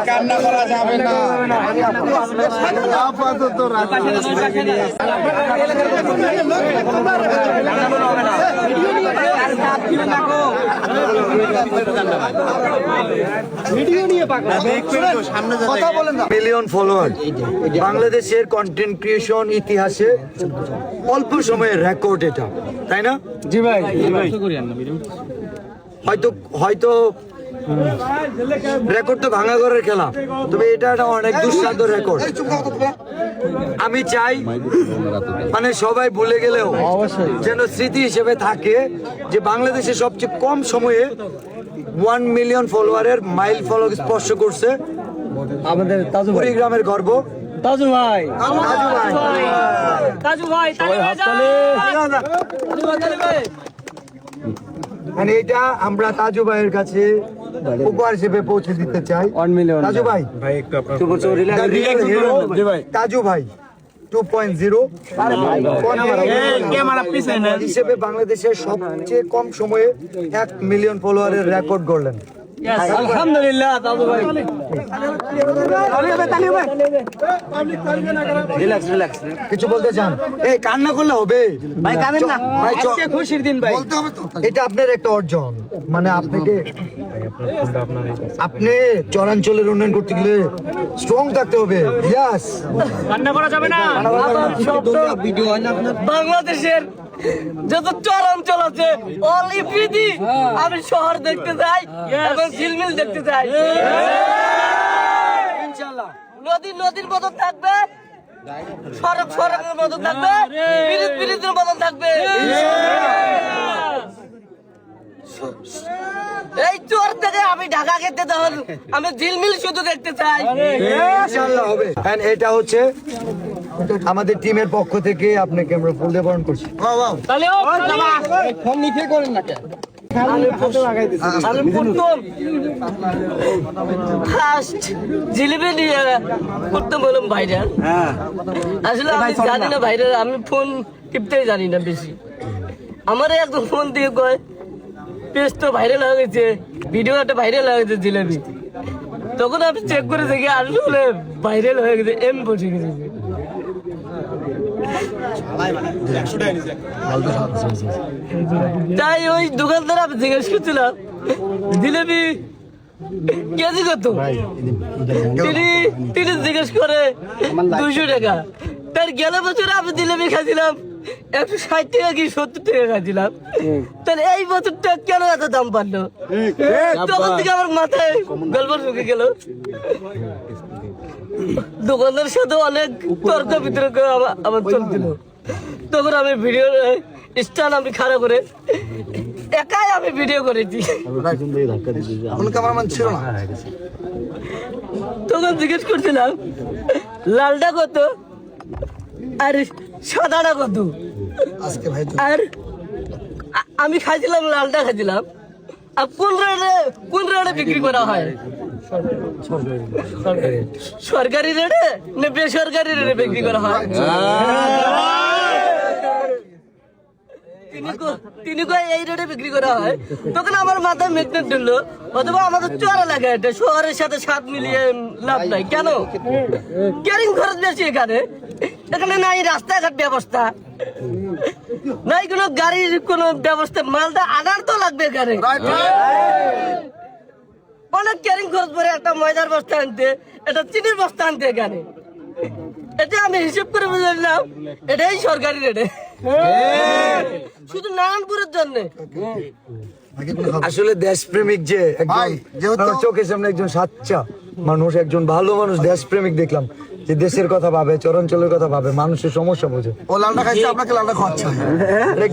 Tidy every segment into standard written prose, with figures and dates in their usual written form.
কান্না করা যাবে না। মিলিয়ন ফলোয়ার বাংলাদেশের কন্টেন্ট ক্রিয়েশন ইতিহাসে অল্প সময়ের রেকর্ড এটা, তাই না? জি ভাই। হয়তো রেকর্ড তো ভাঙা ঘরের খেলা, তবে এটা একটা অনেক দুঃসাধ্য রেকর্ড। আমি চাই মানে সবাই ভুলে গেলেও যেন স্মৃতি হিসেবে থাকে যে বাংলাদেশে সবচেয়ে কম সময়ে 1 মিলিয়ন ফলোয়ারের মাইল ফলক স্পর্শ করছে আমাদের কুড়িগ্রামের গর্ব তাজু ভাই। মানে এটা আমরা তাজু ভাইয়ের কাছে উপহার হিসেবে পৌঁছে দিতে চাই। 1 মিলিয়ন তাজু ভাই, তাজু ভাই 2.0 হিসেবে বাংলাদেশের সবচেয়ে কম সময়ে 1 মিলিয়ন ফলোয়ারের রেকর্ড গড়লেন। আলহামদুলিল্লাহ তাজু ভাই। কিছু বলতে চান? এই কান্না করলে হবে ভাই, কাঁদেন না, ভাই, আজকে খুশির দিন ভাই। এটা আপনার একটা অর্জন। মানে আপনি চরাঞ্চলের উন্নয়ন করতে গেলে স্ট্রং থাকতে হবে। ইয়াস, কান্না করা যাবে না। বাংলাদেশের যত চরাঞ্চল আছে অল ইফ্রিদি আমি শহর দেখতে চাই এবং ঝিলমিল দেখতে চাই ইনশাআল্লাহ। নদীর মতন থাকবে, সড়কের মতন থাকবে, ব্রিজের মতন থাকবে। এই চোর থেকে আমি ঢাকা খেতে তখন আমি ঝিলমিল শুধু দেখতে চাই। ইনশাআল্লাহ হবে। এন্ড এটা হচ্ছে আমাদের টিমের পক্ষ থেকে আপনাকে আমরা ফুল দিয়ে বরণ করছি। ফোন নিচে করেন না কেন? ফার্স্ট জিলিপি নিয়ে করতে বললাম ভাইরাল। আসলে আমি জানি না ভাইরাল, আমি ফোন টিপতেই জানি না বেশি। আমার একদম ফোন দিয়ে কয় পেজ তো ভাইরাল হয়ে গেছে, ভিডিওটা ভাইরাল হয়ে গেছে জিলিপি। তখন আমি চেক করে দেখি আসলে ভাইরাল হয়ে গেছে, এম বসে গেছে। তাই ওই দোকানদার আমি জিজ্ঞেস করছিলাম জিলেবি কেজি কত, তিনি জিজ্ঞেস করে 200 টাকা। তার গেল বছর আমি জিলেবি খাইছিলাম 160 টাকা কি 70 টাকা খাইছিলাম, তাহলে এই বছরটা কেন এত দাম বাড়লো? তখন থেকে আমার মাথায় গল্প ঢুকে গেল। দোকানদার সাথে অনেক তর্ক বিতর্ক আমার চলছিল। তখন আমি ভিডিও স্টান আমি খারাপ করে একাই আমি ভিডিও করেছি। তখন জিজ্ঞেস করছিলাম লালটা কত আর সাদাটা কত। আর আমি খাইছিলাম লালটা খাইছিলাম। আর কোন রেটে বিক্রি করা হয়? সরকারি রেটে না বেসরকারি রেটে বিক্রি করা হয়? তিনি কয় এই রেটে বিক্রি করা হয়। তখন আমার মাথায় ম্যাগনেট ঢুকলো, অথবা আমাদের চড়া লাগে এটা শহরের সাথে সাথ মিলিয়ে লাভ নাই। কেন? ক্যারিং খরচ বেশি এখানে নাই রাস্তাঘাট ব্যবস্থা, নাই কোনো গাড়ির কোনো ব্যবস্থা। মালটা আনার তো লাগবে এখানে, অনেক ক্যারিং খরচ পরে একটা ময়দার বস্তা আনতে, একটা চিনির বস্তা আনতে এখানে। এটা আমি হিসেব করে বুঝলাম এটাই সরকারি রেটে, শুধু নারায়ণপুরের জন্য। আসলে দেশপ্রেমিক যে একজন চোখের সামনে একজন সাচ্চা মানুষ, একজন ভালো মানুষ, দেশপ্রেমিক দেখলাম যে দেশের কথা ভাবে, চরাঞ্চলের কথা ভাবে, মানুষের সমস্যা বোঝে। ও লালটা খাইছে, আপনাকে লালটা খাওয়াচ্ছে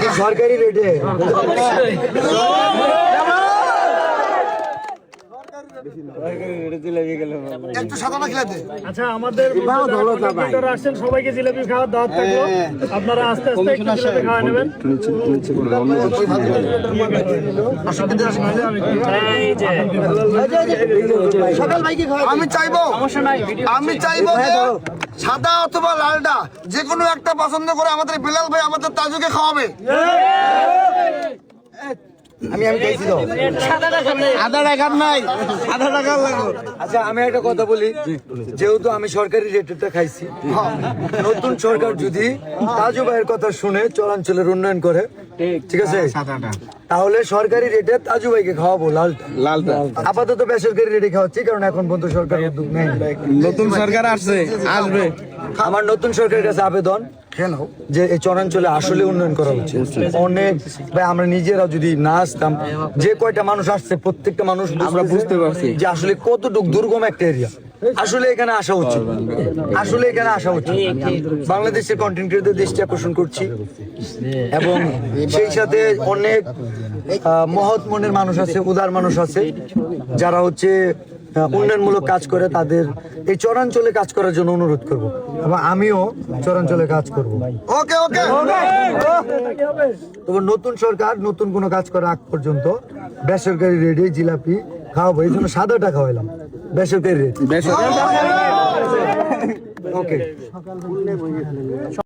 কি সরকারি রেটে? একটু সাদা খেলাতে। আচ্ছা, আমাদের আসছেন সবাইকে জিলাপি খাওয়ার দাওয়াত থাকলো। আপনারা আস্তে আস্তে একটু জিলাপি খাওয়া নেবেন। আমি চাইবো যে সাদা অথবা লালটা যে কোনো একটা পছন্দ করে আমাদের বিলাল ভাই আমাদের তাজুকে খাওয়াবে। আমি খাইছি তো। সাদা টাকা নেই আধা টাকা নাই, আধা টাকা লাগবে। আচ্ছা আমি একটা কথা বলি, যেহেতু আমি সরকারি রেটটা খাইছি, নতুন সরকার যদি তাজু ভাইয়ের কথা শুনে চলাঞ্চলের উন্নয়ন করে, ঠিক আছে, তাহলে সরকারি রেটে তাজু ভাইকে খাওয়াবো লালটা। আপাতত বেসরকারি রেটে খাওয়াচ্ছি, কারণ এখন পর্যন্ত সরকার উদ্যোগ নেই। নতুন সরকার আসছে, আসবে। আমার নতুন সরকারের কাছে আবেদন যে এই চরাঞ্চলে আসলে উন্নয়ন করা উচিত। অনেক ভাই আমরা নিজেরা যদি না আসতাম, যে কয়টা মানুষ আসছে প্রত্যেকটা মানুষ আমরা বুঝতে পারছি যে আসলে কতটুকু দুর্গম একটা এরিয়া। আসলে এখানে আসা উচিত, আসলে এখানে আসা উচিত। বাংলাদেশের কন্টেন্ট ক্রিয়েটর দৃষ্টি আকর্ষণ করছি, এবং সেই সাথে অনেক মহৎ মনের মানুষ আছে, উদার মানুষ আছে, যারা হচ্ছে উন্নয়নমূলক কাজ করে। তাদের এই চরাঞ্চলে কাজ করার জন্য অনুরোধ করব, এবং আমিও চরাঞ্চলে কাজ করব। ওকে ওকে। তবে নতুন সরকার নতুন কোনো কাজ করার আগ পর্যন্ত বেসরকারি রেটে জিলাপি খাওয়াবো। এই জন্য সাদাটা খাওয়াইলাম, বেসরকারি রেট। ওকে।